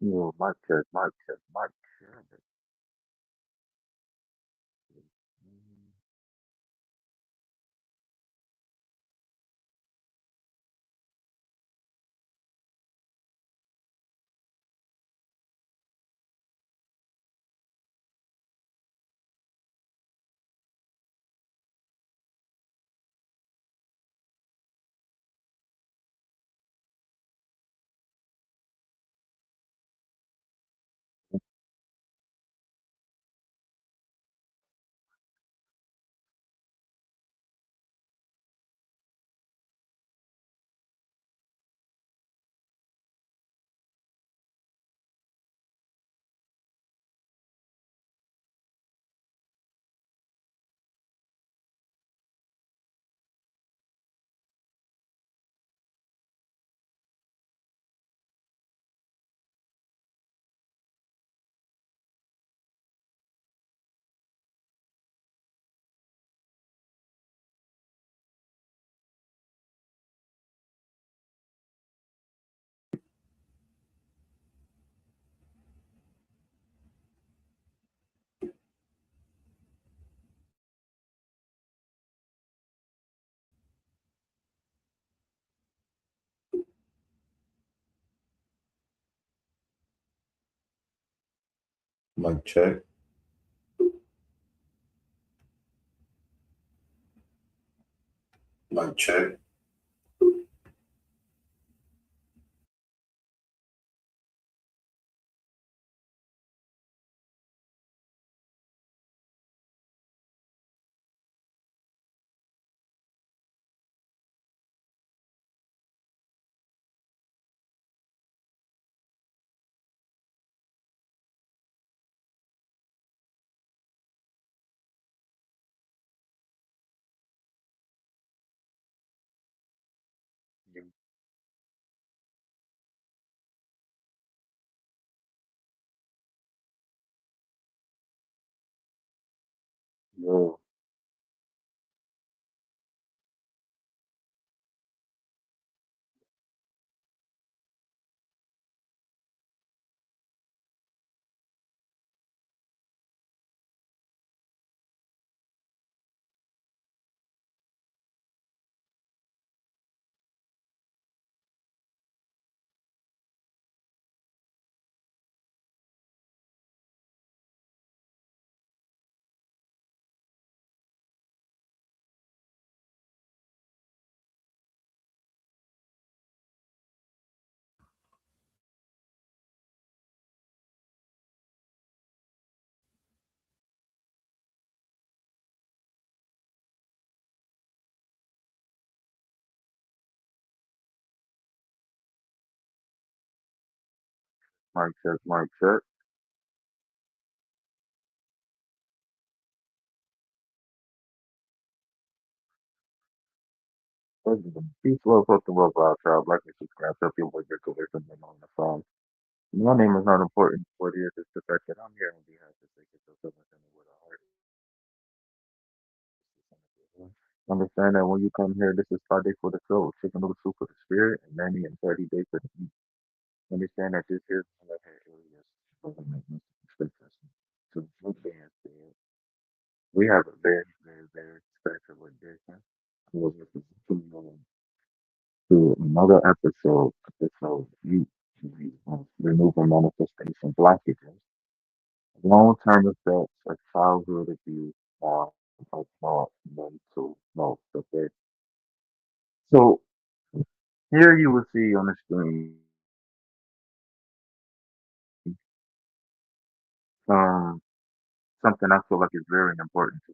Mic check, mic check, mic check. Mic check. Mic check. Yo, mic check, mic check. Peace, love, hope, and love, child. Like and subscribe to people with your collision and on the phone. My name is not important. What is the fact that I'm here on behalf of the sake of the with a heart. Understand that when you come here, this is 5 days for the soul, chicken noodle soup for the spirit, and 90 and 30 days for the meat. Understand that this is one of her areas of the maintenance expectation. So, with being said, we have a very, very, very special edition. We'll get to another episode Removing Manifestation Blockages, long-term effects of childhood abuse on adult mental health. Okay, so here you will see on the screen um, something I feel like is very important to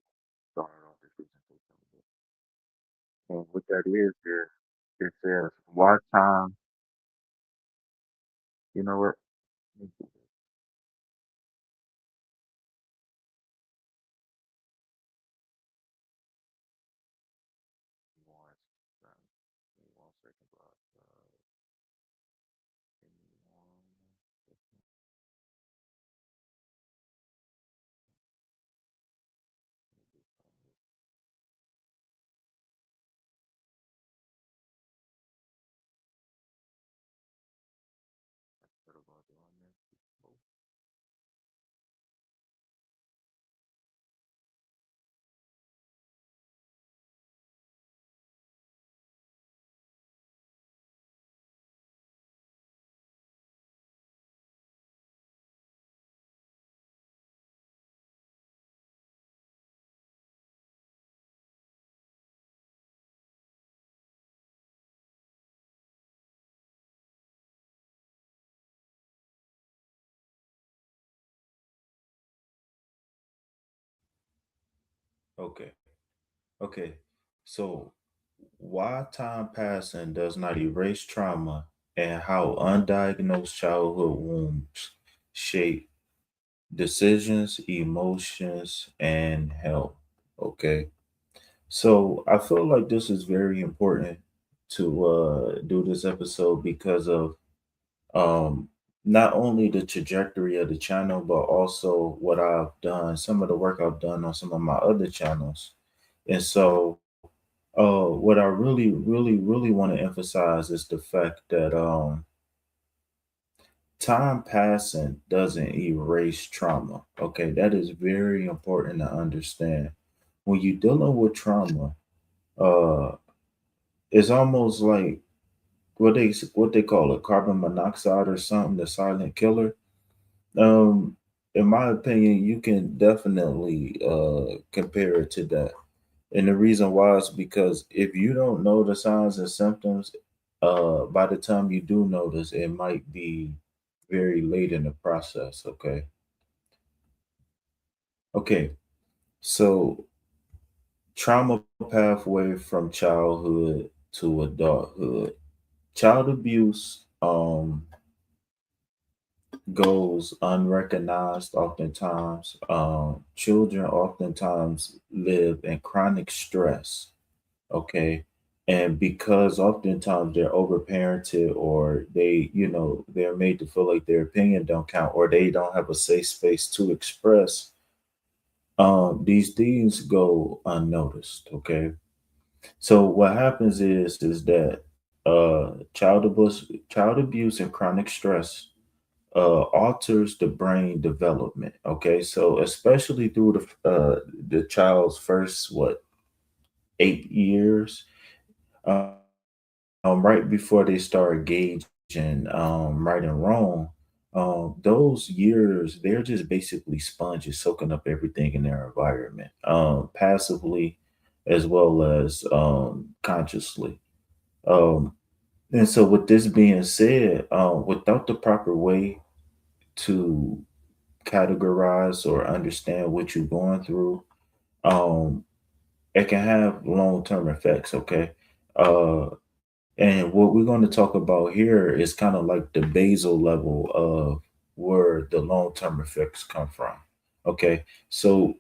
start off this presentation with. And what that is it says, watch time, you know what? Let me do this once. Give me 1 second, bro. Give me 1 second. Let me do something. What about doing this? Okay. Okay. So, why time passing does not erase trauma and how undiagnosed childhood wounds shape decisions, emotions, and health. Okay. So, I feel like this is very important to do this episode because of um, not only the trajectory of the channel, but also what I've done, some of the work I've done on some of my other channels. And so, what I really want to emphasize is the fact that time passing doesn't erase trauma. Okay, that is very important to understand. When you're dealing with trauma, uh, it's almost like what they call it, carbon monoxide or something, the silent killer. Um, in my opinion, you can definitely compare it to that. And the reason why is because if you don't know the signs and symptoms, by the time you do notice, it might be very late in the process. Okay. Okay. So trauma pathway from childhood to adulthood. Child abuse goes unrecognized oftentimes. Children oftentimes live in chronic stress, okay, and because oftentimes they're overparented or they're made to feel like their opinion don't count or they don't have a safe space to express, these things go unnoticed, okay. So what happens is that child abuse and chronic stress alters the brain development. Okay, so especially through the child's first 8 years, right before they start gauging right and wrong, those years they're just basically sponges soaking up everything in their environment, passively as well as consciously. Um, and so, with this being said, without the proper way to categorize or understand what you're going through, um, it can have long term effects. Okay. And what we're going to talk about here is kind of like the basal level of where the long term effects come from. Okay. So,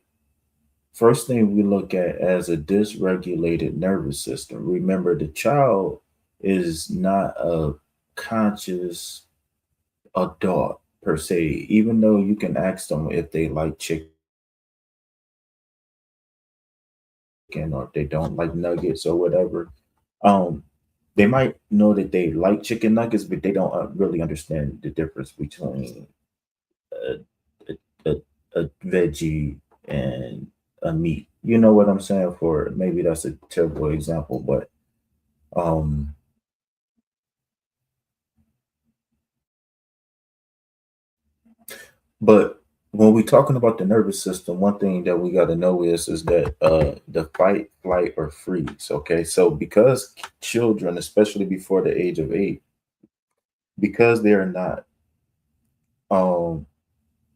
first thing we look at as a dysregulated nervous system. Remember, the child is not a conscious adult per se, even though you can ask them if they like chicken or if they don't like nuggets or whatever. Um, they might know that they like chicken nuggets, but they don't really understand the difference between a, a veggie and a meat. You know what I'm saying? For maybe that's a terrible example, but um, but when we're talking about the nervous system, one thing that we got to know is that the fight, flight, or freeze. Okay, so because children, especially before the age of 8, because they are not um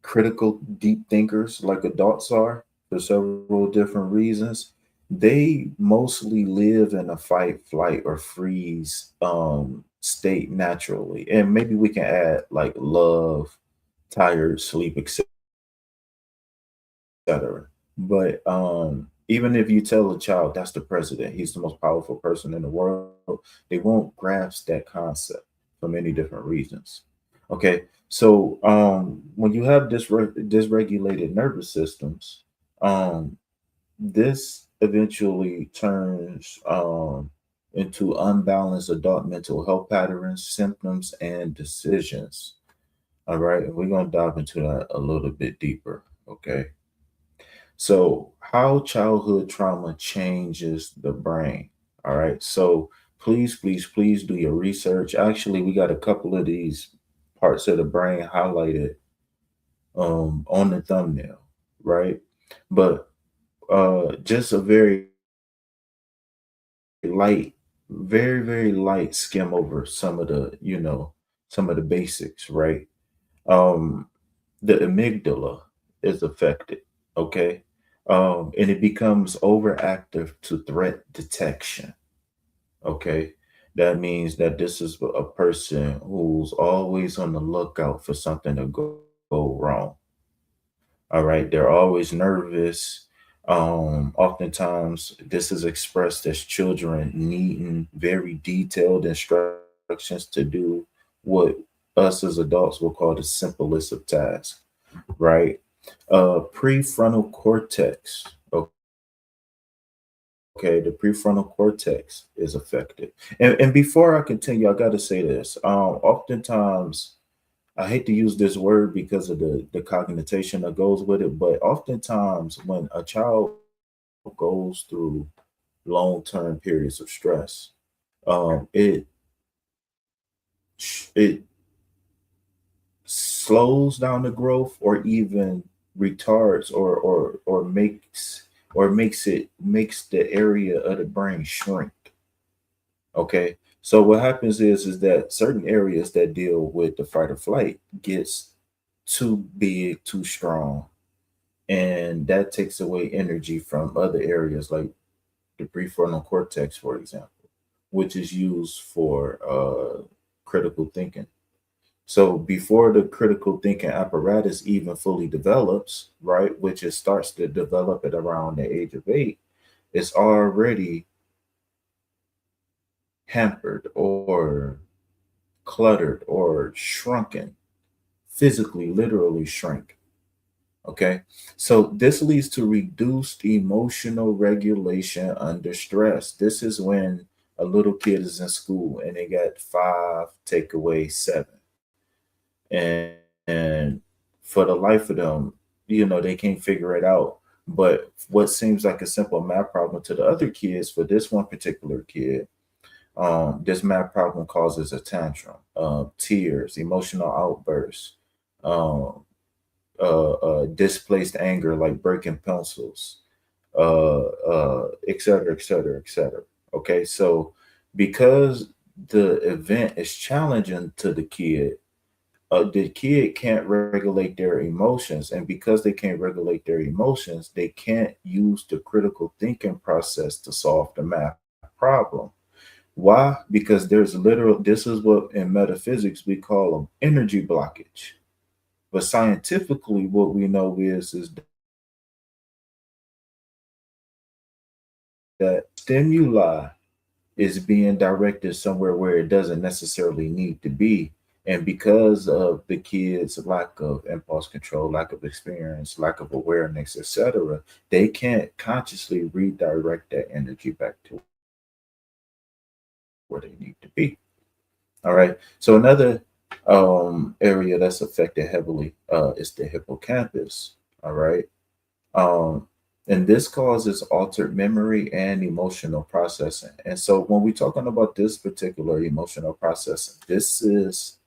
critical, deep thinkers like adults are for several different reasons, they mostly live in a fight, flight, or freeze state naturally. And maybe we can add like love, tired, sleep, etc. But even if you tell a child that's the president, he's the most powerful person in the world, they won't grasp that concept for many different reasons. Okay, so when you have dysregulated nervous systems, um, this eventually turns into unbalanced adult mental health patterns, symptoms, and decisions. All right, and we're gonna dive into that a little bit deeper. Okay, so how childhood trauma changes the brain. All right, so please do your research. Actually, we got a couple of these parts of the brain highlighted on the thumbnail, right? But just a very light, very light skim over some of the basics, right? Um, the amygdala is affected. Okay, And it becomes overactive to threat detection. Okay. That means that this is a person who's always on the lookout for something to go wrong. All right. They're always nervous. Oftentimes, this is expressed as children needing very detailed instructions to do what us as adults will call the simplest of tasks, right? Prefrontal cortex. Okay, the prefrontal cortex is affected. And before I continue, I got to say this. Oftentimes, I hate to use this word because of the cognition that goes with it, but oftentimes when a child goes through long-term periods of stress, it it slows down the growth or even retards or makes the area of the brain shrink. Okay. So what happens is that certain areas that deal with the fight or flight gets too big, too strong, and that takes away energy from other areas like the prefrontal cortex, for example, which is used for critical thinking. So before the critical thinking apparatus even fully develops, right, which it starts to develop at around the age of 8, it's already hampered or cluttered or shrunken, physically, literally shrink. Okay. So this leads to reduced emotional regulation under stress. This is when a little kid is in school and they got five, take away seven. And for the life of them, they can't figure it out. But what seems like a simple math problem to the other kids, for this one particular kid, this math problem causes a tantrum, tears, emotional outbursts, um, displaced anger like breaking pencils, et cetera, et cetera, et cetera. Okay, so because the event is challenging to the kid can't regulate their emotions, and because they can't regulate their emotions, they can't use the critical thinking process to solve the math problem. Why? Because there's literal, this is what in metaphysics we call an energy blockage. But scientifically, what we know is that stimuli is being directed somewhere where it doesn't necessarily need to be. And because of the kids' lack of impulse control, lack of experience, lack of awareness, etc., they can't consciously redirect that energy back to where they need to be. All right. So another area that's affected heavily is the hippocampus. All right. Um, and this causes altered memory and emotional processing. And so when we're talking about this particular emotional processing, this is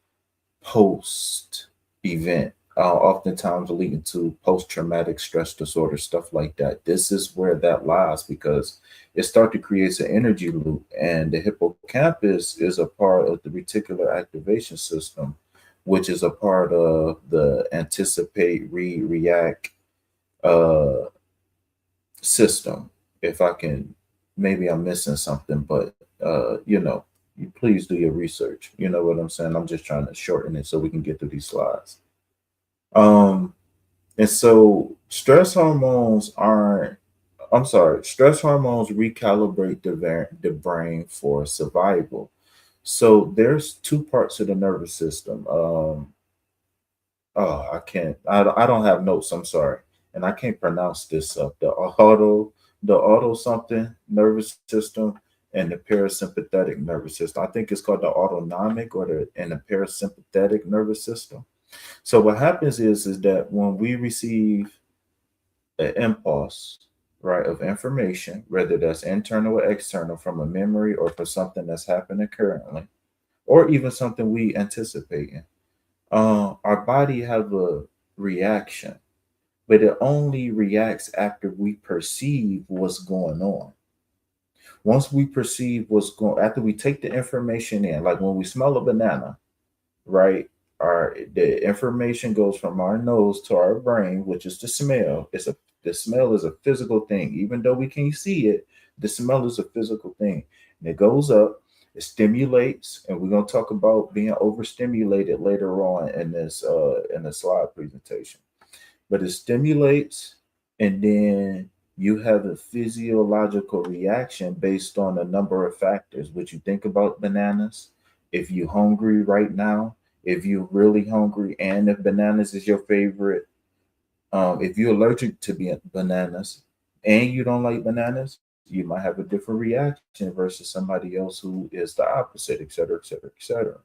post event, oftentimes leading to post traumatic stress disorder, stuff like that. This is where that lies because it starts to create an energy loop, and the hippocampus is a part of the reticular activation system, which is a part of the anticipate, react, uh, system. If I can, maybe I'm missing something, but you please do your research. You know what I'm saying? I'm just trying to shorten it so we can get through these slides. Um, and so stress hormones recalibrate the brain for survival. So there's two parts of the nervous system. Oh, I don't have notes. I'm sorry, and I can't pronounce this stuff. The auto something nervous system and the parasympathetic nervous system. I think it's called the autonomic or the parasympathetic nervous system. So what happens is that when we receive an impulse, right, of information, whether that's internal or external, from a memory or for something that's happening currently, or even something we anticipating, our body have a reaction, but it only reacts after we perceive what's going on. Once we perceive after we take the information in, like when we smell a banana, right? The information goes from our nose to our brain, which is the smell. It's a The smell is a physical thing. Even though we can't see it, the smell is a physical thing. And it goes up, it stimulates, and we're gonna talk about being overstimulated later on in the slide presentation. But it stimulates, and then you have a physiological reaction based on a number of factors. What you think about bananas, if you're hungry right now, if you're really hungry, and if bananas is your favorite, if you're allergic to bananas and you don't like bananas, you might have a different reaction versus somebody else who is the opposite, et cetera, et cetera, et cetera.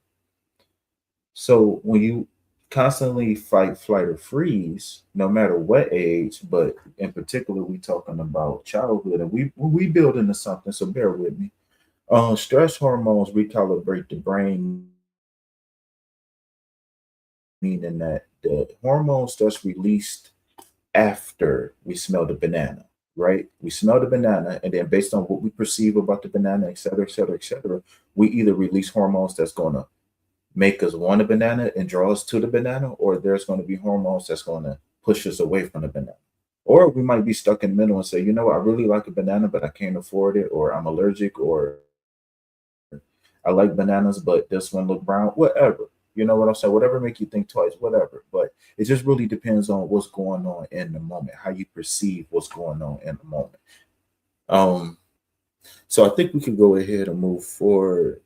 So when you constantly fight, flight, or freeze, no matter what age, but in particular, we talking about childhood, and we build into something. So bear with me. Stress hormones recalibrate the brain, meaning that the hormones that's released after we smell the banana, right? We smell the banana, and then based on what we perceive about the banana, et cetera, et cetera, et cetera, we either release hormones that's gonna make us want a banana and draw us to the banana, or there's going to be hormones that's going to push us away from the banana. Or we might be stuck in the middle and say, you know what, I really like a banana, but I can't afford it, or I'm allergic, or I like bananas, but this one look brown, whatever. You know what I'm saying? Whatever make you think twice, whatever. But it just really depends on what's going on in the moment, how you perceive what's going on in the moment. Um, so I think we can go ahead and move forward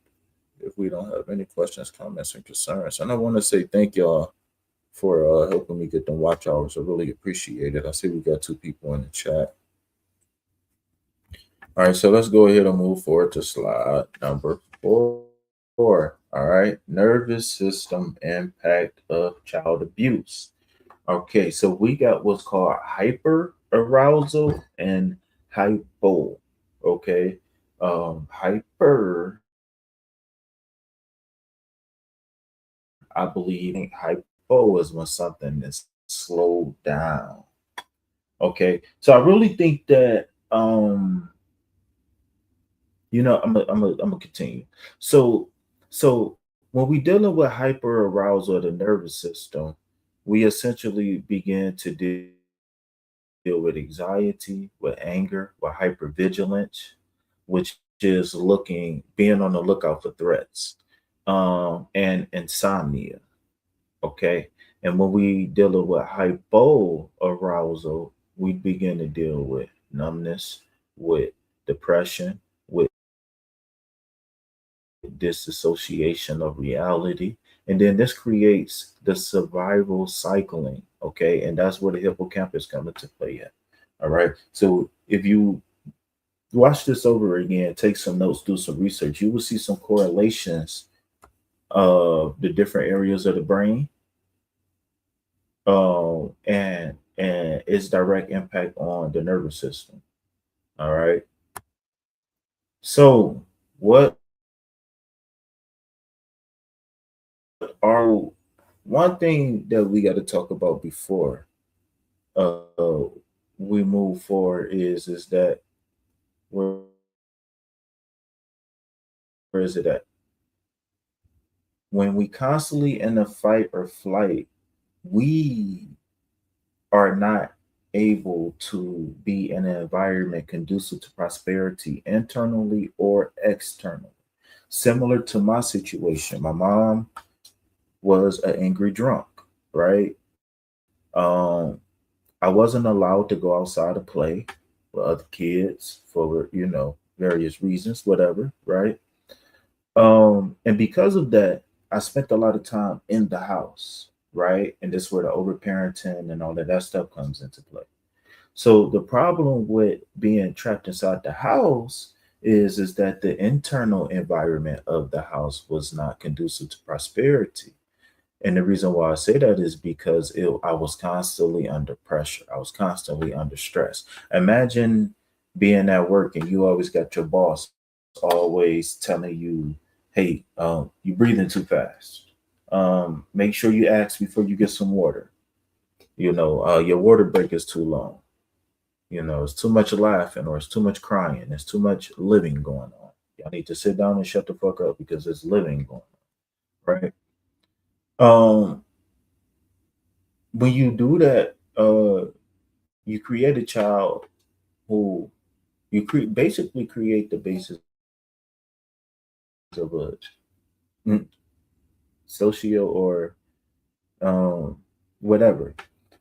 if we don't have any questions, comments, and concerns. And I want to say thank y'all for helping me get them watch hours. I really appreciate it. I see we got two people in the chat. All right, so let's go ahead and move forward to slide number 4. All right, nervous system impact of child abuse. Okay, so we got what's called hyper arousal and hypo. Okay, hyper, I believe, hypo is when something is slowed down. Okay, so I really think that I'm gonna continue. So when we dealing with hyper arousal of the nervous system, we essentially begin to deal with anxiety, with anger, with hypervigilance, which is being on the lookout for threats, and insomnia. Okay, and when we dealing with hypo arousal, we begin to deal with numbness, with depression, with disassociation of reality. And then this creates the survival cycling. Okay. And that's where the hippocampus come into play at. All right. So if you watch this over again, take some notes, do some research, you will see some correlations of the different areas of the brain, and its direct impact on the nervous system. All right. So what are one thing that we got to talk about before uh we move forward is that, where is it at? When we constantly in a fight or flight, we are not able to be in an environment conducive to prosperity internally or externally. Similar to my situation, my mom was an angry drunk, right? I wasn't allowed to go outside to play with other kids for, various reasons, whatever, right? And because of that, I spent a lot of time in the house, right? And this is where the overparenting and all of that stuff comes into play. So the problem with being trapped inside the house is that the internal environment of the house was not conducive to prosperity. And the reason why I say that is because I was constantly under pressure. I was constantly under stress. Imagine being at work and you always got your boss always telling you, "Hey, you breathing too fast. Make sure you ask before you get some water. Your water break is too long. It's too much laughing, or it's too much crying. There's too much living going on. Y'all need to sit down and shut the fuck up because there's living going on, right?" Um, when you do that, you create a child who basically create the basis of a mm, socio or whatever.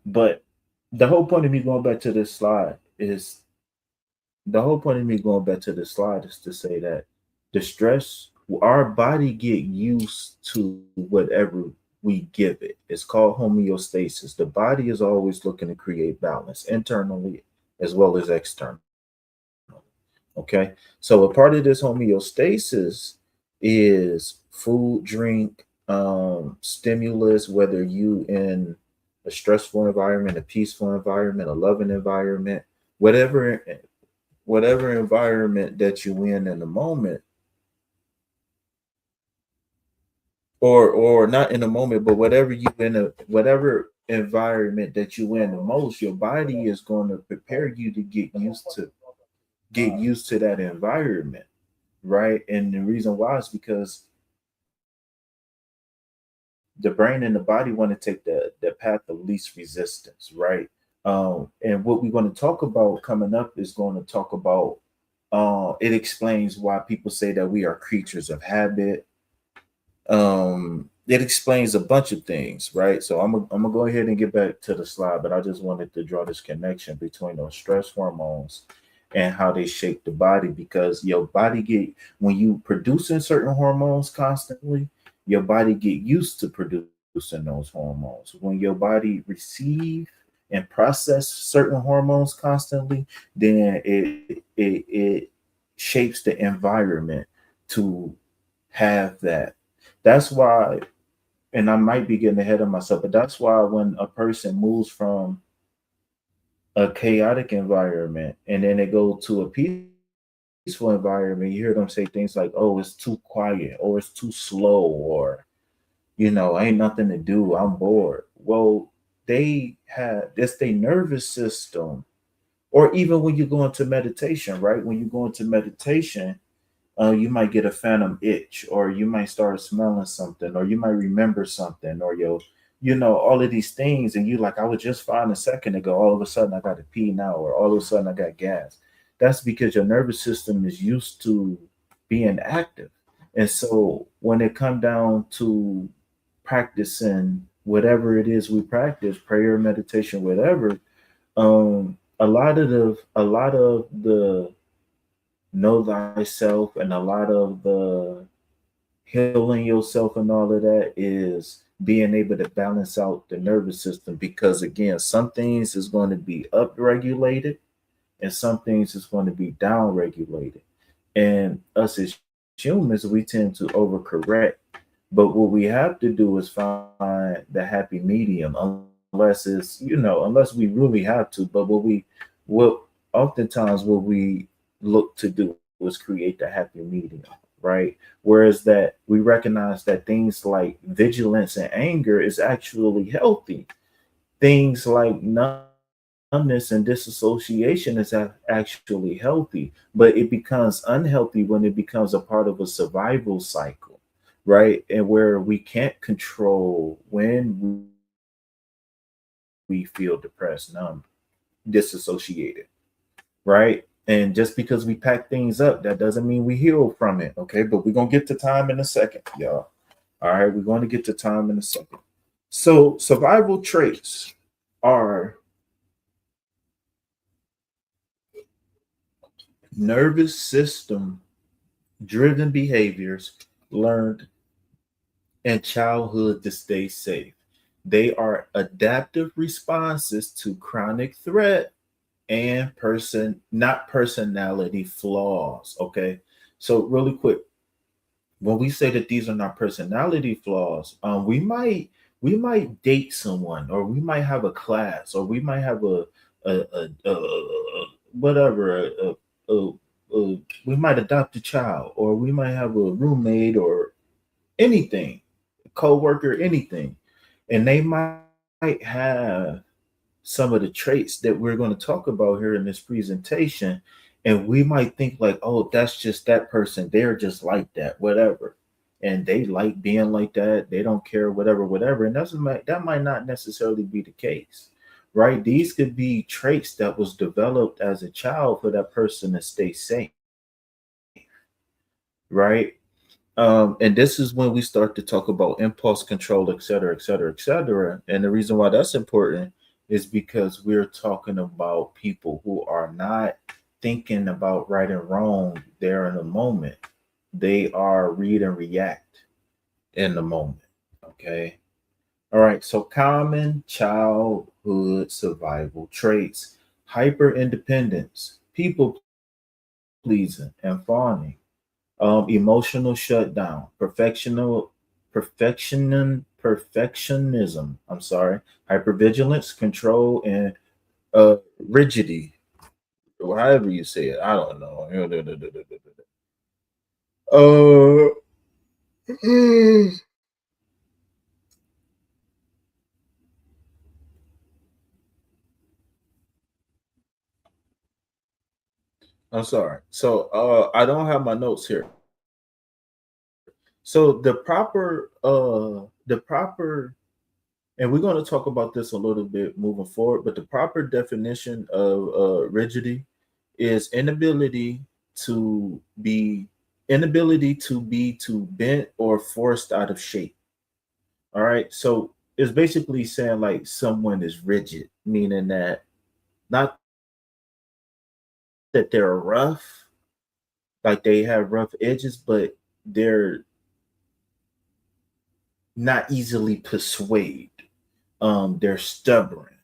But the whole point of me going back to this slide is the whole point of me going back to this slide is to say that the stress, our body get used to whatever we give it. It's called homeostasis. The body is always looking to create balance internally as well as externally. Okay. So a part of this homeostasis is food, drink, stimulus, whether you in a stressful environment, a peaceful environment, a loving environment, whatever whatever environment that you in the moment, or not in the moment, but whatever you in a whatever environment that you in the most, your body is going to prepare you to get used to that environment, right? And the reason why is because the brain and the body want to take the path of least resistance, right? And what we're going to talk about coming up is going to talk about it explains why people say that we are creatures of habit. It explains a bunch of things, right? So I'm gonna go ahead and get back to the slide, but I just wanted to draw this connection between those stress hormones and how they shape the body, because your body get, when you producing certain hormones constantly, your body get used to producing those hormones. When your body receive and process certain hormones constantly, then it shapes the environment to have that. That's why, and I might be getting ahead of myself, but that's why when a person moves from a chaotic environment and then they go to a peaceful environment, you hear them say things like, "Oh, it's too quiet," or "It's too slow," or ain't nothing to do. I'm bored. Well, they have that's their nervous system. Or even when you go into meditation, right? When you go into meditation, you might get a phantom itch, or you might start smelling something, or you might remember something, or all of these things, and you like, I was just fine a second ago. All of a sudden, I got to pee now, or all of a sudden, I got gas. That's because your nervous system is used to being active, and so when it come down to practicing whatever it is we practice, prayer, meditation, whatever, a lot of the know thyself and a lot of the healing yourself and all of that is being able to balance out the nervous system, because again, some things is going to be up regulated and some things is going to be down regulated, and us as humans, we tend to overcorrect. But what we have to do is find the happy medium, unless we really have to. But what oftentimes what we look to do is create the happy medium, right? Whereas that we recognize that things like vigilance and anger is actually healthy. Things like numbness and disassociation is actually healthy, but it becomes unhealthy when it becomes a part of a survival cycle, right? And where we can't control when we feel depressed, numb, disassociated, right? And just because we pack things up, that doesn't mean we heal from it, okay? But we're gonna get to time in a second, y'all. All right, we're going to get to time in a second. So survival traits are nervous system driven behaviors learned in childhood to stay safe. They are adaptive responses to chronic threat and not personality flaws. Okay. So really quick, when we say that these are not personality flaws, we might date someone, or we might have a class, or we might have a whatever, a, a, we might adopt a child, or we might have a roommate, or anything, co-worker, anything, and they might have some of the traits that we're going to talk about here in this presentation, and we might think like, oh, that's just that person, they're just like that, whatever, and they like being like that, they don't care, whatever, whatever, and that might not necessarily be the case. right? These could be traits that was developed as a child for that person to stay safe, right? And this is when we start to talk about impulse control, et cetera, et cetera, et cetera. And the reason why that's important is because we're talking about people who are not thinking about right and wrong there in the moment. They are read and react in the moment. Okay. All right. So common childhood survival traits: hyper independence, people pleasing and fawning, emotional shutdown, perfectionism. I'm sorry, hypervigilance, control, and uh, rigidity, or however you say it. I don't know. Uh, I'm sorry. So I don't have my notes here. So the proper, and we're going to talk about this a little bit moving forward. But the proper definition of rigidity is to be inability to be too bent or forced out of shape. All right. So it's basically saying like someone is rigid, meaning that not that they're rough, like they have rough edges, but they're not easily persuade. They're stubborn.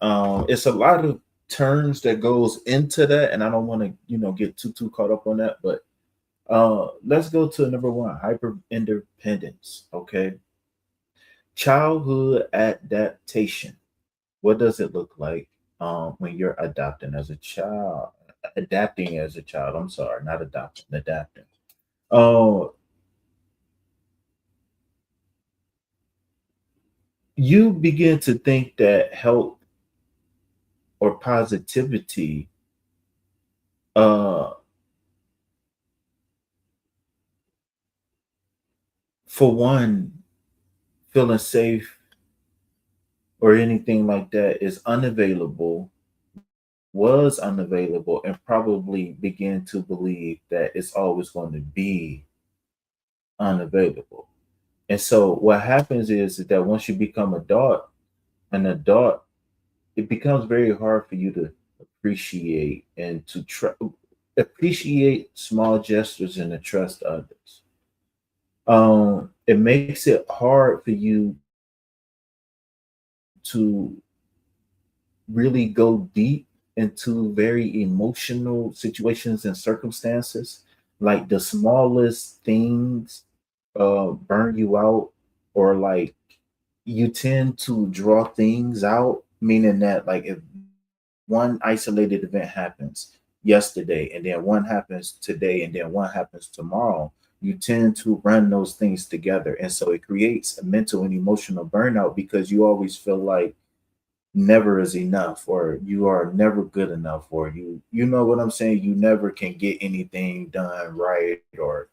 It's a lot of terms that goes into that, and I don't want to, get too caught up on that. But let's go to number one: hyper independence. Okay, childhood adaptation. What does it look like when you're adopting as a child? Adapting as a child. I'm sorry, not adopting, adapting. Uh, you begin to think that help or positivity, uh, for one, feeling safe or anything like that is unavailable, was unavailable, and probably begin to believe that it's always going to be unavailable. And so what happens is that once you become an adult, it becomes very hard for you to appreciate and to appreciate small gestures and to trust others. It makes it hard for you to really go deep into very emotional situations and circumstances. Like the smallest things burn you out, or like you tend to draw things out, meaning that like if one isolated event happens yesterday and then one happens today and then one happens tomorrow, you tend to run those things together, and so it creates a mental and emotional burnout because you always feel like never is enough, or you are never good enough, or you know what I'm saying, you never can get anything done right, or.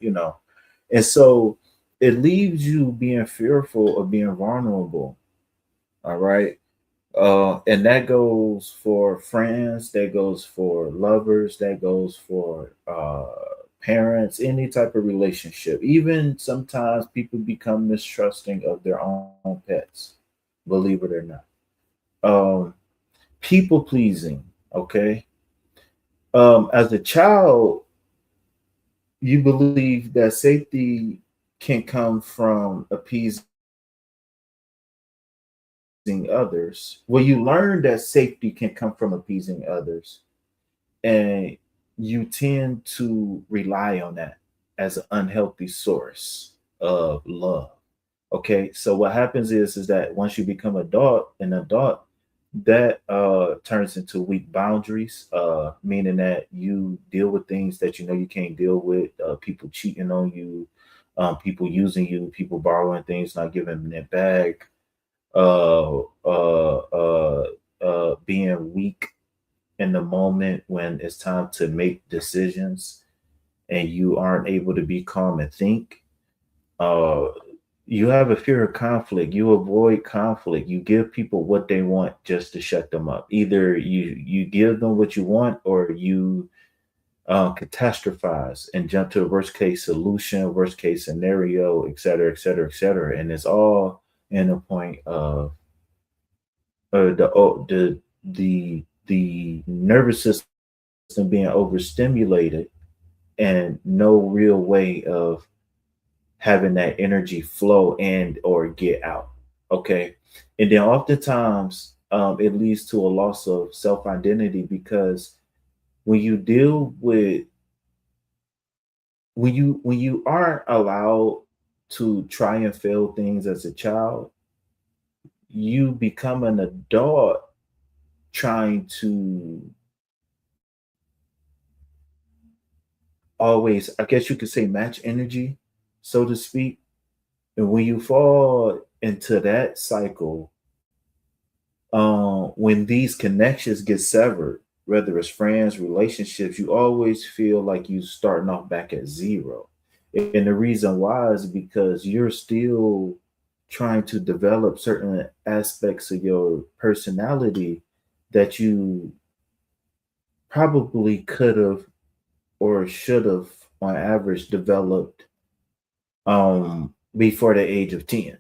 And so it leaves you being fearful of being vulnerable. All right. And that goes for friends, that goes for lovers, that goes for parents, any type of relationship. Even sometimes people become mistrusting of their own pets, believe it or not. um People pleasing. Okay. As a child, you believe that safety can come from appeasing others. Well, you learn that safety can come from appeasing others, and you tend to rely on that as an unhealthy source of love. Okay, so what happens is that once you become an adult, that turns into weak boundaries, meaning that you deal with things that you know you can't deal with, people cheating on you, people using you, people borrowing things, not giving them it back, uh, uh, uh, being weak in the moment when it's time to make decisions and you aren't able to be calm and think. Uh, You have a fear of conflict. You avoid conflict. You give people what they want just to shut them up. Either you give them what you want, or you catastrophize and jump to a worst case solution, worst case scenario, et cetera, et cetera, et cetera. And it's all in the point of the nervous system being overstimulated and no real way of having that energy flow and or get out. Okay. And then oftentimes it leads to a loss of self-identity, because when you deal with when you aren't allowed to try and fail things as a child, you become an adult trying to always, I guess you could say, match energy, so to speak. And when you fall into that cycle, when these connections get severed, whether it's friends, relationships, you always feel like you starting off back at zero. And the reason why is because you're still trying to develop certain aspects of your personality that you probably could have or should have on average developed before the age of 10.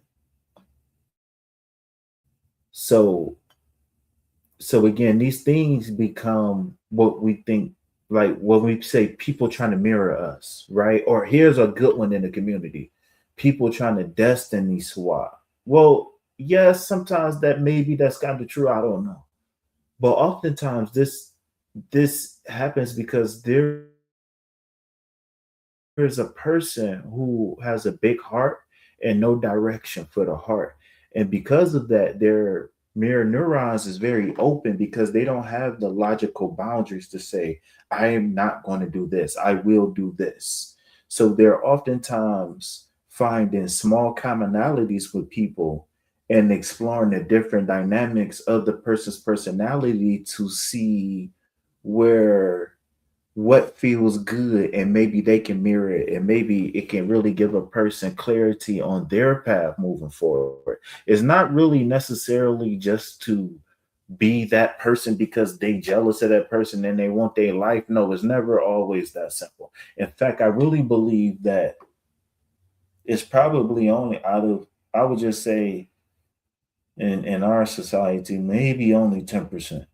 So again, these things become what we think, like when we say people trying to mirror us, right? Or here's a good one in the community: people trying to destiny swap. Well, yes, sometimes that maybe that's kind of true. I don't know, but oftentimes this happens because there's a person who has a big heart and no direction for the heart. And because of that, their mirror neurons is very open because they don't have the logical boundaries to say, I am not going to do this, I will do this. So they're oftentimes finding small commonalities with people and exploring the different dynamics of the person's personality to see where what feels good, and maybe they can mirror it, and maybe it can really give a person clarity on their path moving forward. It's not really necessarily just to be that person because they jealous of that person and they want their life. No, it's never always that simple. In fact, I really believe that it's probably only out of, I would just say, in our society, maybe only 10%.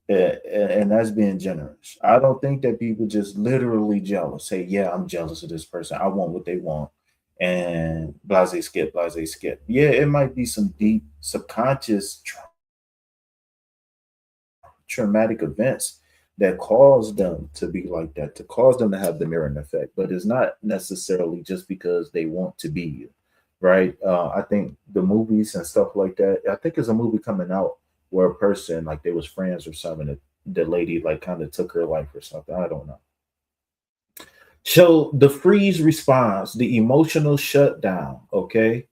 And that's being generous. I don't think that people just literally jealous. Say, yeah, I'm jealous of this person. I want what they want. And blase skip, blase skip. Yeah, it might be some deep subconscious traumatic events that cause them to be like that, to cause them to have the mirroring effect. But it's not necessarily just because they want to be you, right? I think the movies and stuff like that. I think there's a movie coming out where a person, like, they was friends or something. The lady like kind of took her life or something. I don't know. So the freeze response, the emotional shutdown. Okay,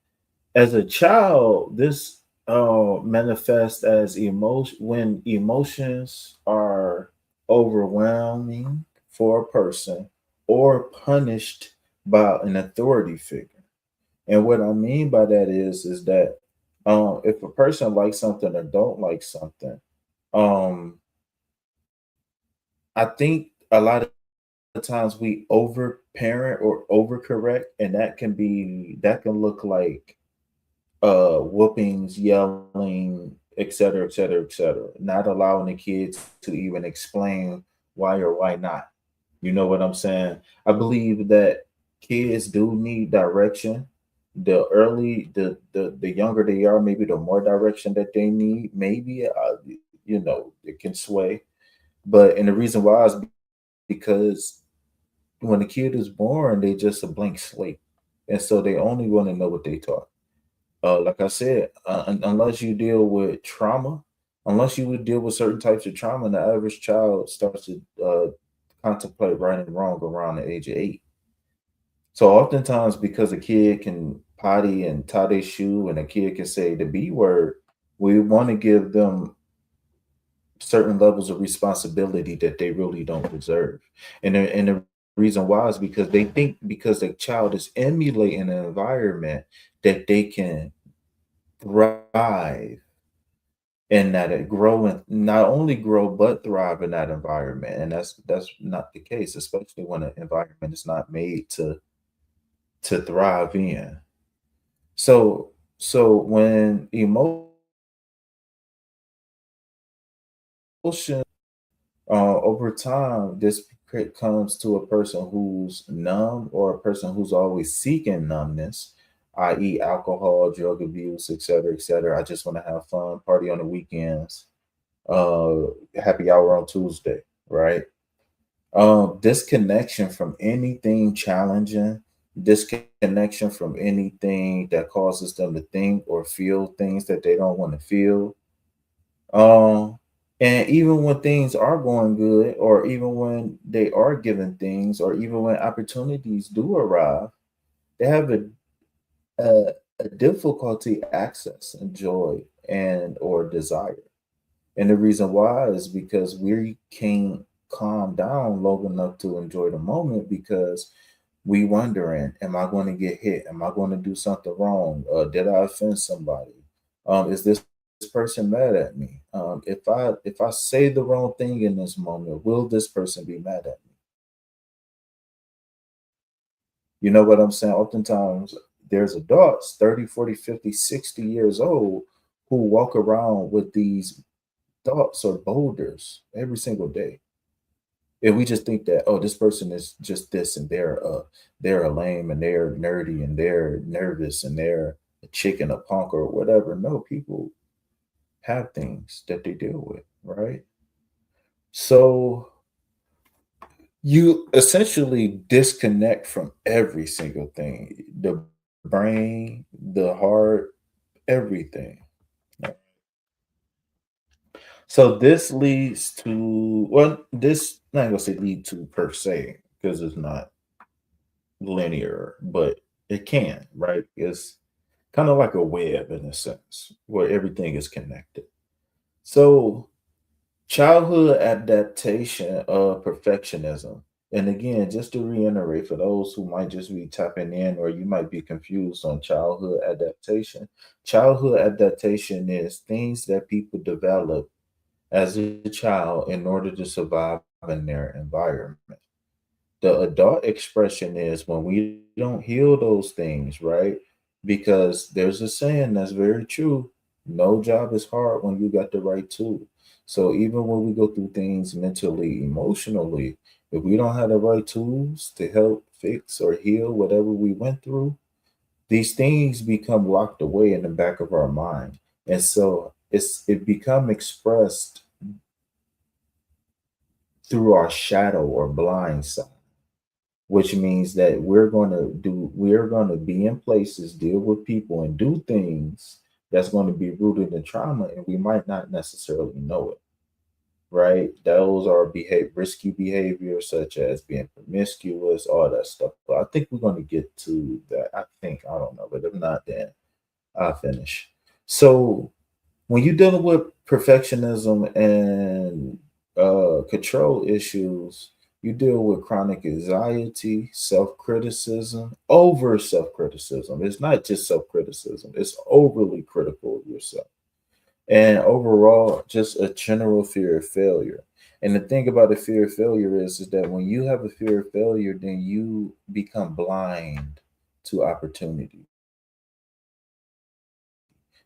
as a child, this manifests as emotion when emotions are overwhelming for a person or punished by an authority figure. And what I mean by that is that if a person likes something or don't like something, um, I think a lot of times we overparent or overcorrect, and that can look like whoopings, yelling, etc., etc., etc. Not allowing the kid to even explain why or why not. You know what I'm saying? I believe that kids do need direction. The younger they are, maybe the more direction that they need. Maybe it can sway. But and the reason why is because when a kid is born, they just a blank slate, and so they only want to know what they taught. Like I said, unless you deal with trauma, unless you would deal with certain types of trauma, the average child starts to contemplate right and wrong around the age of 8. So oftentimes, because a kid can potty and tie their shoe, and a kid can say the B word, we want to give them certain levels of responsibility that they really don't deserve. And the reason reason why is because they think because the child is emulating an environment that they can thrive in that it grow and not only grow but thrive in that environment. And that's not the case, especially when an environment is not made to thrive in. So when emotion over time, this comes to a person who's numb or a person who's always seeking numbness, i.e., alcohol, drug abuse, et cetera, et cetera. I just want to have fun, party on the weekends, uh, happy hour on Tuesday, right? Disconnection from anything challenging, disconnection from anything that causes them to think or feel things that they don't want to feel. Um, and even when things are going good, or even when they are given things, or even when opportunities do arrive, they have a difficulty accessing joy and or desire. And the reason why is because we can't calm down long enough to enjoy the moment because we wondering, am I going to get hit? Am I going to do something wrong? Did I offend somebody? Is this person mad at me? If I say the wrong thing in this moment, will this person be mad at me? You know what I'm saying? Oftentimes there's adults 30, 40, 50, 60 years old who walk around with these thoughts or boulders every single day. And we just think that, oh, this person is just this and they're a lame and they're nerdy and they're nervous and they're a chicken, a punk or whatever. No, people have things that they deal with, right? So you essentially disconnect from every single thing, the brain, the heart, everything. So this leads to, well, this not gonna say lead to per se because it's not linear, but it can, right? It's kind of like a web in a sense where everything is connected. So childhood adaptation of perfectionism. And again, just to reiterate for those who might just be tapping in or you might be confused on childhood adaptation is things that people develop as a child in order to survive in their environment. The adult expression is when we don't heal those things, right? Because there's a saying that's very true: no job is hard when you got the right tool. So even when we go through things mentally, emotionally, if we don't have the right tools to help fix or heal whatever we went through, these things become locked away in the back of our mind. And so it become expressed through our shadow or blind side, which means that we're going to be in places, deal with people, and do things that's going to be rooted in trauma, and we might not necessarily know it. Right? Those are risky behaviors such as being promiscuous, all that stuff. But I think we're going to get to that. I don't know, but if not, then I'll finish. So when you're dealing with perfectionism and control issues, you deal with chronic anxiety, self criticism, over self criticism. It's not just self criticism, it's overly critical of yourself. And overall, just a general fear of failure. And the thing about the fear of failure is that when you have a fear of failure, then you become blind to opportunity.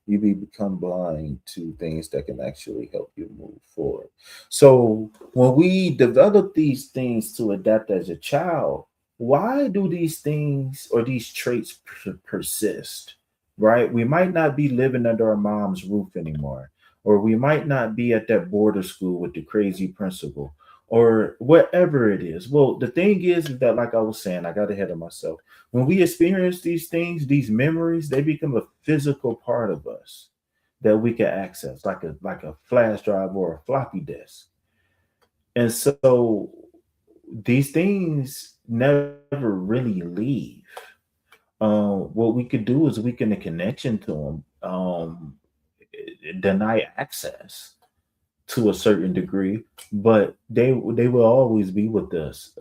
You become blind to things that can actually help you move forward. So when we develop these things to adapt as a child, why do these things or these traits persist? Right? We might not be living under our mom's roof anymore, or we might not be at that border school with the crazy principal, or whatever it is. Well, the thing is that, like I was saying, I got ahead of myself. When we experience these things, these memories, they become a physical part of us that we can access, like a flash drive or a floppy disk. And so these things never really leave. What we could do is weaken the connection to them, deny access to a certain degree, but they will always be with us.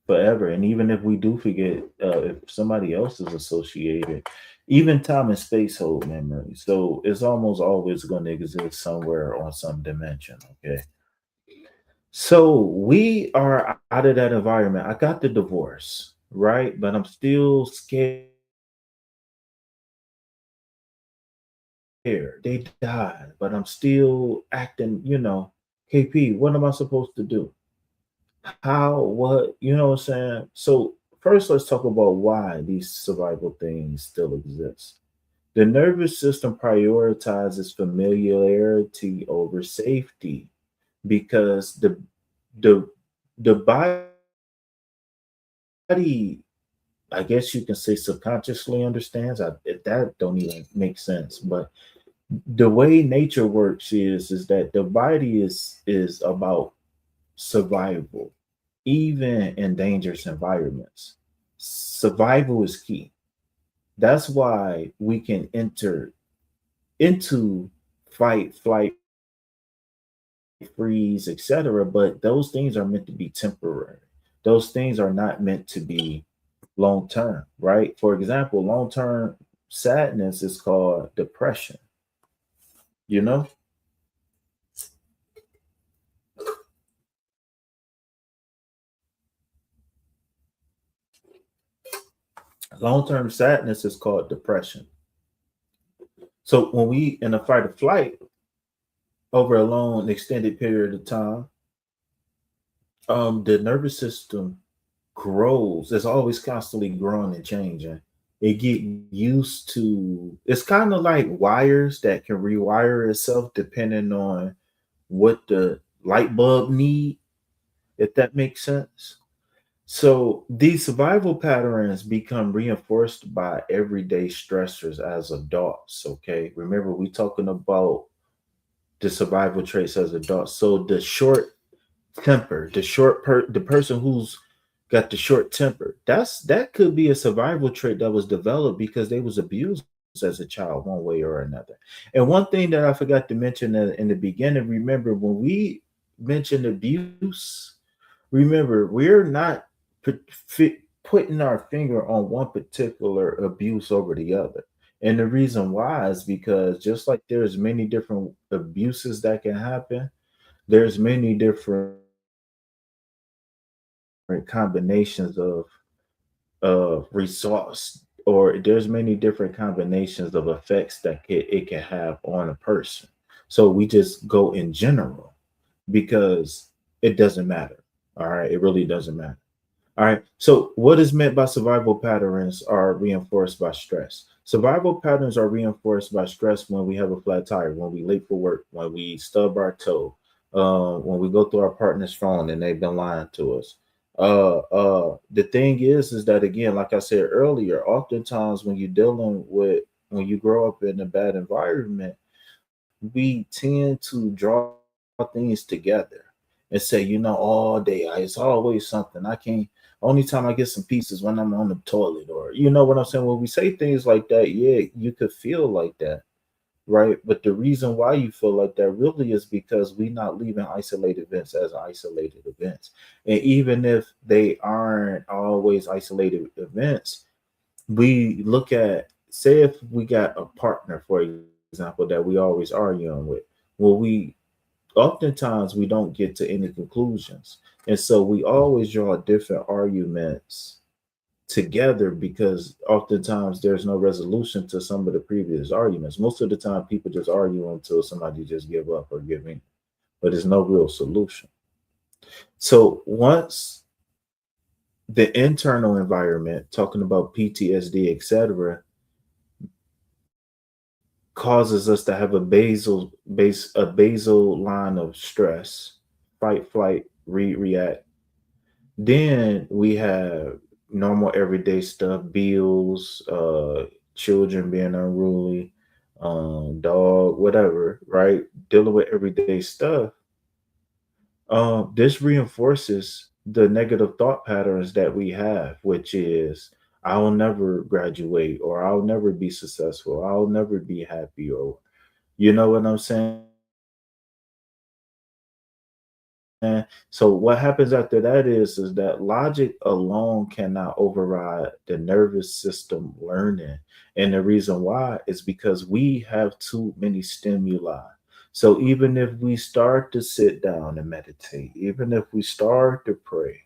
forever. And even if we do forget, if somebody else is associated, even time and space hold memory. So it's almost always going to exist somewhere on some dimension. Okay. So we are out of that environment. I got the divorce, right? But I'm still scared. They died, but I'm still acting, KP, what am I supposed to do? How, what, you know what I'm saying? So, first, let's talk about why these survival things still exist. The nervous system prioritizes familiarity over safety because the the body, I guess you can say subconsciously understands. That don't even make sense. But the way nature works is that the body is about survival, even in dangerous environments. Survival is key. That's why we can enter into fight, flight, freeze, etc. But those things are meant to be temporary. Those things are not meant to be long term, right? For example, long term sadness is called depression. You know, long term sadness is called depression. So when we in a fight or flight over a long extended period of time, the nervous system grows. It's always constantly growing and changing. It get used to. It's kind of like wires that can rewire itself depending on what the light bulb need. If that makes sense. So these survival patterns become reinforced by everyday stressors as adults. Okay, remember we talking about the survival traits as adults. So the short temper, the person who's got the short temper, that could be a survival trait that was developed because they was abused as a child one way or another. And one thing that I forgot to mention in the beginning, remember when we mentioned abuse, remember we're not putting our finger on one particular abuse over the other. And the reason why is because just like there's many different abuses that can happen, there's many different combinations of results, or there's many different combinations of effects that it can have on a person. So we just go in general because it doesn't matter. All right, it really doesn't matter. All right. So, what is meant by survival patterns are reinforced by stress. Survival patterns are reinforced by stress when we have a flat tire, when we late for work, when we stub our toe, when we go through our partner's phone and they've been lying to us. The thing is that again, like I said earlier, oftentimes when you're dealing with when you grow up in a bad environment, we tend to draw things together and say, all day it's always something. I can't. Only time I get some peace is when I'm on the toilet, or you know what I'm saying. When we say things like that, yeah, you could feel like that, right? But the reason why you feel like that really is because we not leaving isolated events as isolated events, and even if they aren't always isolated events, we look at, say if we got a partner, for example, that we always arguing with. Well, oftentimes we don't get to any conclusions, and so we always draw different arguments together because oftentimes there's no resolution to some of the previous arguments. Most of the time people just argue until somebody just give up or give in, but there's no real solution. So once the internal environment, talking about PTSD, etc., causes us to have a basal line of stress, fight, flight, react. Then we have normal everyday stuff, bills, children being unruly, dog, whatever, right? Dealing with everyday stuff. This reinforces the negative thought patterns that we have, which is I'll never graduate, or I'll never be successful, I'll never be happy, or you know what I'm saying? So what happens after that is that logic alone cannot override the nervous system learning. And the reason why is because we have too many stimuli. So even if we start to sit down and meditate, even if we start to pray,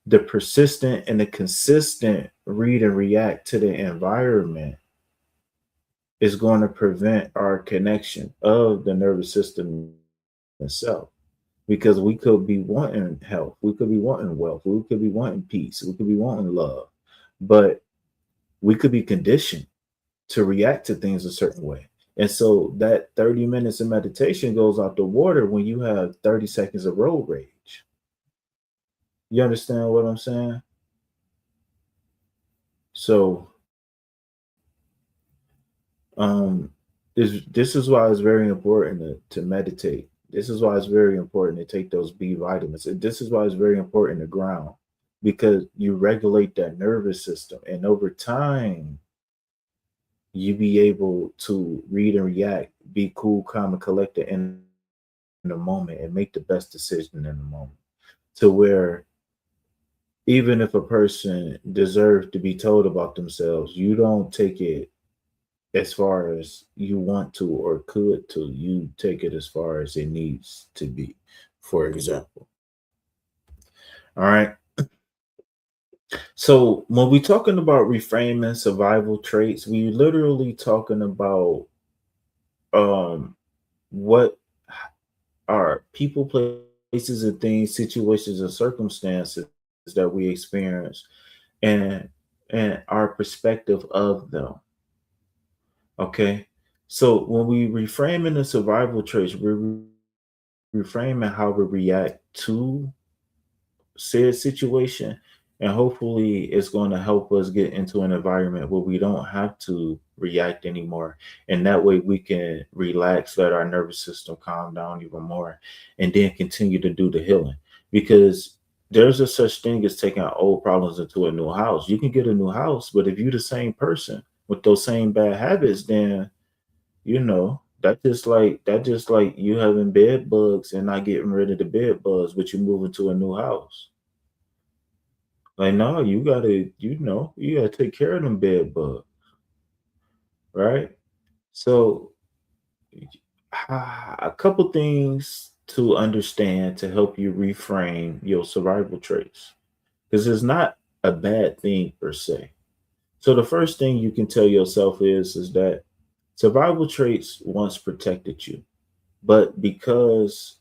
the persistent and the consistent read and react to the environment is going to prevent our connection of the nervous system itself, because we could be wanting health, we could be wanting wealth, we could be wanting peace, we could be wanting love, but we could be conditioned to react to things a certain way. And so that 30 minutes of meditation goes out the water when you have 30 seconds of road rage. You understand what I'm saying? So um this is why it's very important to meditate. This is why it's very important to take those B vitamins. And this is why it's very important to ground, because you regulate that nervous system, and over time you be able to read and react, be cool, calm, and collected in the moment, and make the best decision in the moment. To where even if a person deserves to be told about themselves, you don't take it as far as you want to or could to. You take it as far as it needs to be. For example, all right. So when we talking about reframing survival traits, we literally talking about um what are people, places, and things, situations, and circumstances that we experience, and our perspective of them. Okay. So when we reframing the survival traits, we're reframing how we react to said situation, and hopefully it's going to help us get into an environment where we don't have to react anymore, and that way we can relax, let our nervous system calm down even more, and then continue to do the healing. Because there's a such thing as taking old problems into a new house. You can get a new house, but if you're the same person with those same bad habits, then that just like you having bed bugs and not getting rid of the bed bugs, but you moving to a new house. Like, no, you gotta take care of them bed bugs, right? So a couple things to understand to help you reframe your survival traits, because it's not a bad thing per se. So the first thing you can tell yourself is that survival traits once protected you, but because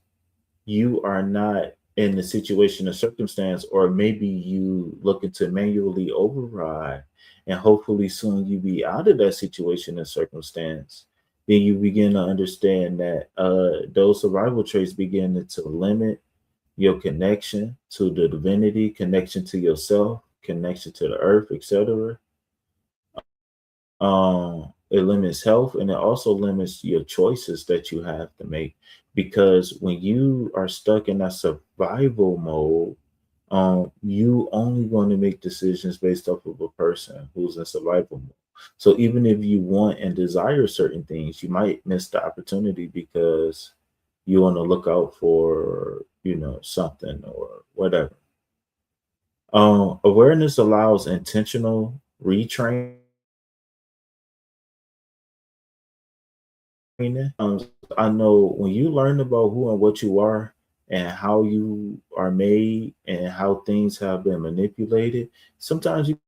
you are not in the situation or circumstance, or maybe you looking to manually override, and hopefully soon you be out of that situation and circumstance, then you begin to understand that those survival traits begin to limit your connection to the divinity, connection to yourself, connection to the earth, etc. It limits health, and it also limits your choices that you have to make, because when you are stuck in that survival mode, you only going to make decisions based off of a person who's in survival mode. So even if you want and desire certain things, you might miss the opportunity because you want to look out for something or whatever. Awareness allows intentional retraining. I know when you learn about who and what you are and how you are made and how things have been manipulated, sometimes you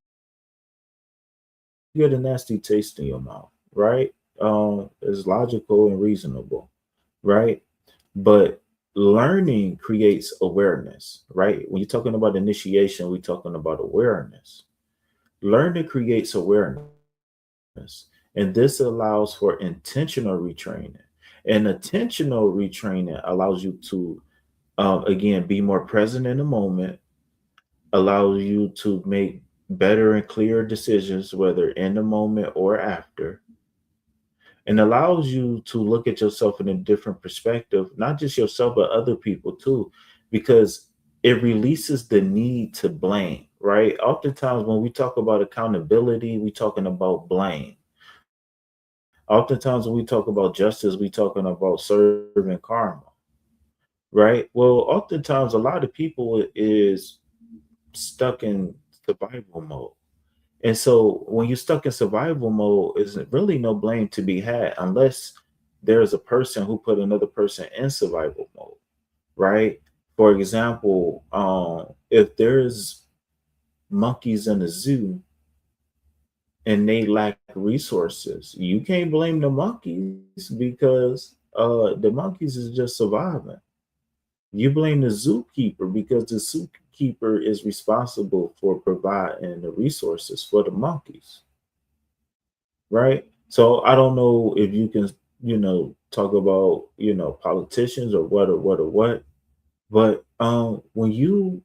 get a nasty taste in your mouth, right? It's logical and reasonable, right? But learning creates awareness, right? When you're talking about initiation, we're talking about awareness. Learning creates awareness, and this allows for intentional retraining. And attentional retraining allows you to, again, be more present in the moment, allows you to make better and clearer decisions, whether in the moment or after, and allows you to look at yourself in a different perspective, not just yourself, but other people too, because it releases the need to blame, right? Oftentimes, when we talk about accountability, we're talking about blame. Oftentimes, when we talk about justice, we're talking about serving karma, right? right? Well, oftentimes a lot of people is stuck in survival mode. And so when you're stuck in survival mode, is really no blame to be had unless there's a person who put another person in survival mode, right? For example, if there's monkeys in a zoo and they lack resources, you can't blame the monkeys because the monkeys is just surviving. You blame the zookeeper because the zookeeper is responsible for providing the resources for the monkeys, right? So I don't know if you can, talk about, politicians or what or what or what, but when you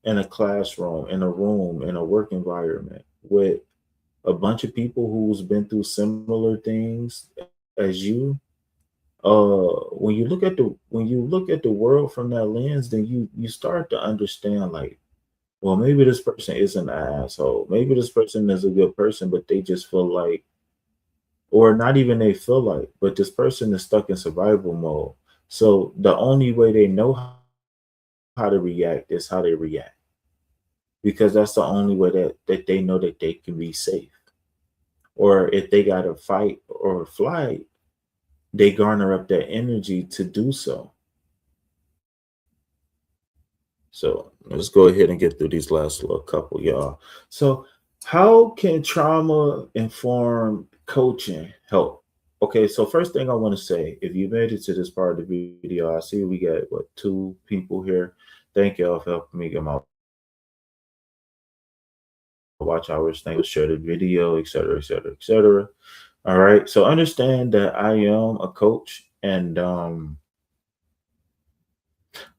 in a classroom, in a room, in a work environment with a bunch of people who's been through similar things as you, when you look at the world from that lens, then you start to understand like, well, maybe this person is an asshole. Maybe this person is a good person, but they just feel like, or not even they feel like, but this person is stuck in survival mode. So the only way they know how to react is how they react, because that's the only way that they know that they can be safe. Or if they got to fight or flight, they garner up that energy to do so. So let's go ahead and get through these last little couple, y'all. So, how can trauma informed coaching help? Okay, so first thing I want to say, if you made it to this part of the video, I see we got what, two people here. Thank y'all for helping me get my watch hours. Thank you for sharing the video, etc., etc., etc. All right, so understand that I am a coach, and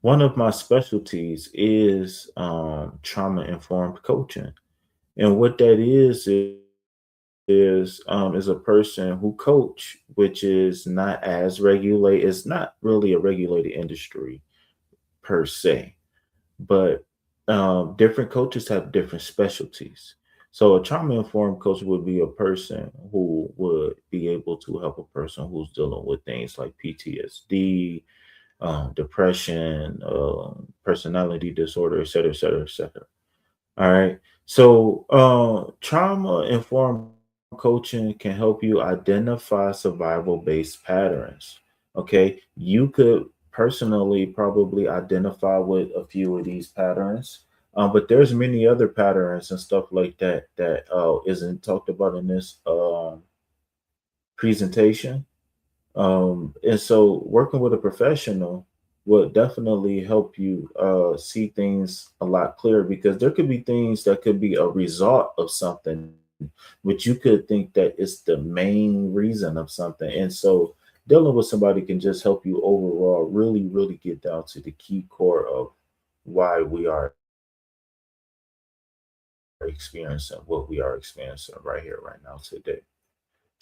one of my specialties is trauma informed coaching. And what that is a person who coach, which is not as regulated. It's not really a regulated industry per se, but different coaches have different specialties. So a trauma informed coach would be a person who would be able to help a person who's dealing with things like PTSD, depression, personality disorder, et cetera, et cetera, et cetera. All right. So, trauma informed coaching can help you identify survival based patterns. Okay. You could personally probably identify with a few of these patterns. But there's many other patterns and stuff like that that isn't talked about in this presentation. And so working with a professional would definitely help you see things a lot clearer, because there could be things that could be a result of something, but you could think that it's the main reason of something. And so dealing with somebody can just help you overall really, really get down to the key core of why we are experiencing what we are experiencing right here, right now, today.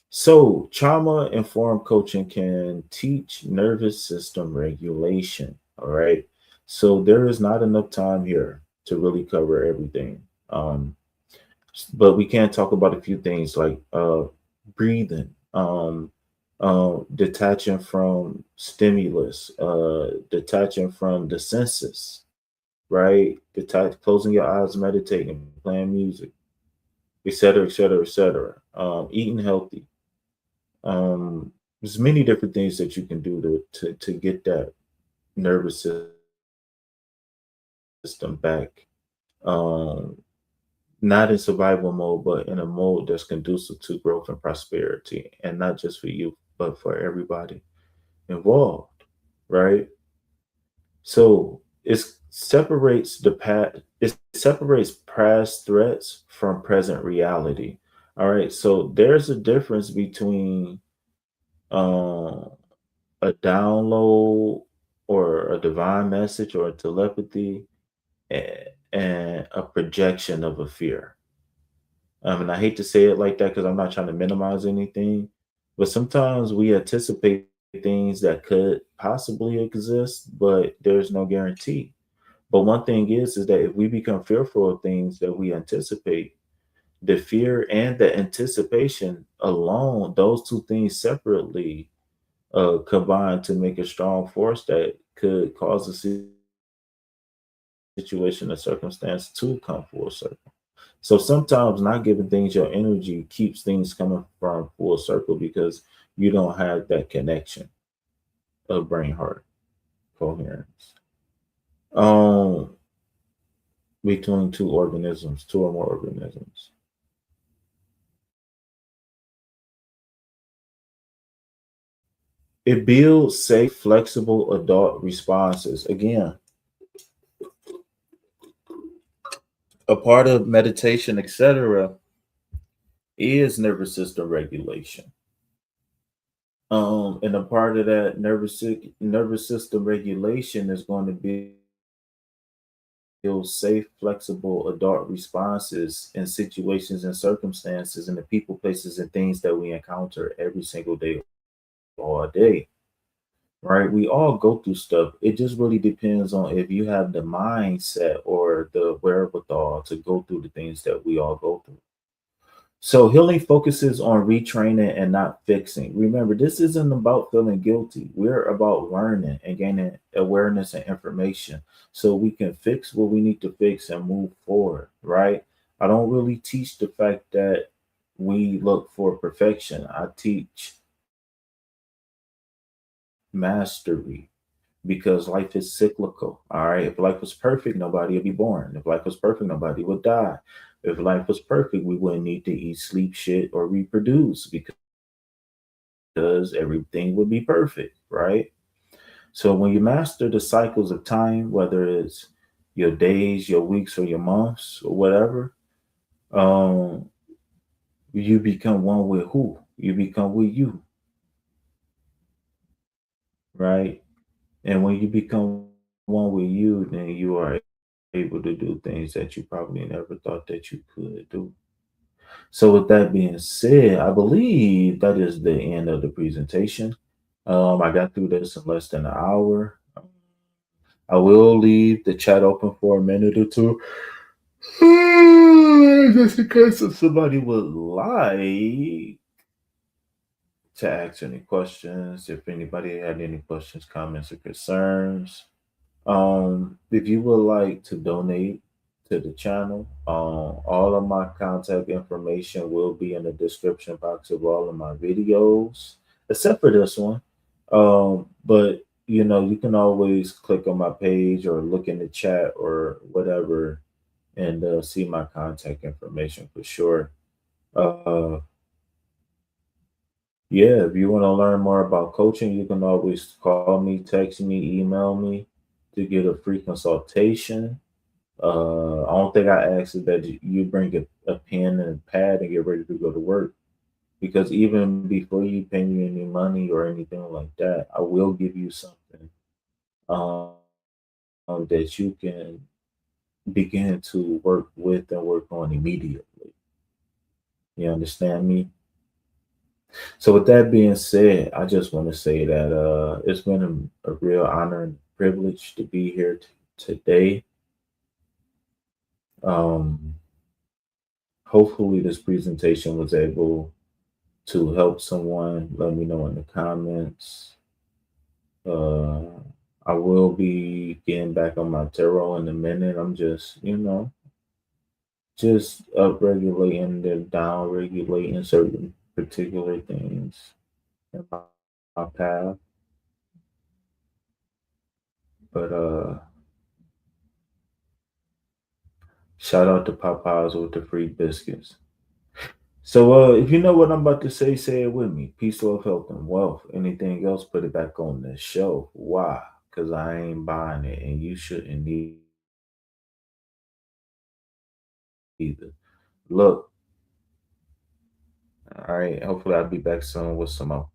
So, trauma informed coaching can teach nervous system regulation. All right. So, there is not enough time here to really cover everything. But we can talk about a few things like breathing, detaching from stimulus, detaching from the senses, right? Closing your eyes, meditating, playing music, etc., etc., etc. Eating healthy, there's many different things that you can do to get that nervous system back, um, not in survival mode, but in a mode that's conducive to growth and prosperity, and not just for you, but for everybody involved, right? So it separates past threats from present reality. All right, so there's a difference between um a download or a divine message or a telepathy and a projection of a fear. And I hate to say it like that because I'm not trying to minimize anything, but sometimes we anticipate things that could possibly exist, but there's no guarantee. But one thing is that if we become fearful of things that we anticipate, the fear and the anticipation alone, those two things separately combine to make a strong force that could cause a situation or circumstance to come full circle. So sometimes not giving things your energy keeps things coming from full circle because you don't have that connection of brain heart coherence um between two organisms, two or more organisms. It builds safe, flexible adult responses. Again, a part of meditation, etc., is nervous system regulation. And a part of that nervous system regulation is going to build safe, flexible adult responses in situations and circumstances and the people, places, and things that we encounter every single day, all day. Right? We all go through stuff. It just really depends on if you have the mindset or the wherewithal to go through the things that we all go through. So healing focuses on retraining and not fixing. Remember, this isn't about feeling guilty. We're about learning and gaining awareness and information so we can fix what we need to fix and move forward, right? I don't really teach the fact that we look for perfection. I teach mastery because life is cyclical. All right. If life was perfect, nobody would be born. If life was perfect, nobody would die. If life was perfect, we wouldn't need to eat, sleep, shit, or reproduce because everything would be perfect, right? So when you master the cycles of time, whether it's your days, your weeks, or your months, or whatever, um, you become one with who? You become with you, right? And when you become one with you, then you are able to do things that you probably never thought that you could do. So, with that being said, I believe that is the end of the presentation. I got through this in less than an hour. I will leave the chat open for a minute or two, just in case if somebody would like to ask any questions. If anybody had any questions, comments, or concerns. If you would like to donate to the channel, all of my contact information will be in the description box of all of my videos, except for this one. But you can always click on my page or look in the chat or whatever and see my contact information for sure. Uh, yeah, if you want to learn more about coaching, you can always call me, text me, email me to get a free consultation. Only thing I ask is that you bring a pen and a pad and get ready to go to work. Because even before you pay me any money or anything like that, I will give you something that you can begin to work with and work on immediately. You understand me? So with that being said, I just want to say that it's been a real honor and privilege to be here today. Um, Hopefully, this presentation was able to help someone. Let me know in the comments. Uh, I will be getting back on my tarot in a minute. I'm just up regulating and down regulating certain particular things in my path. But shout out to Popeyes with the free biscuits. So if you know what I'm about to say it with me. Peace, love, health, and wealth. Anything else, put it back on the shelf. Why? Because I ain't buying it and you shouldn't either. Look, all right. Hopefully I'll be back soon with some more.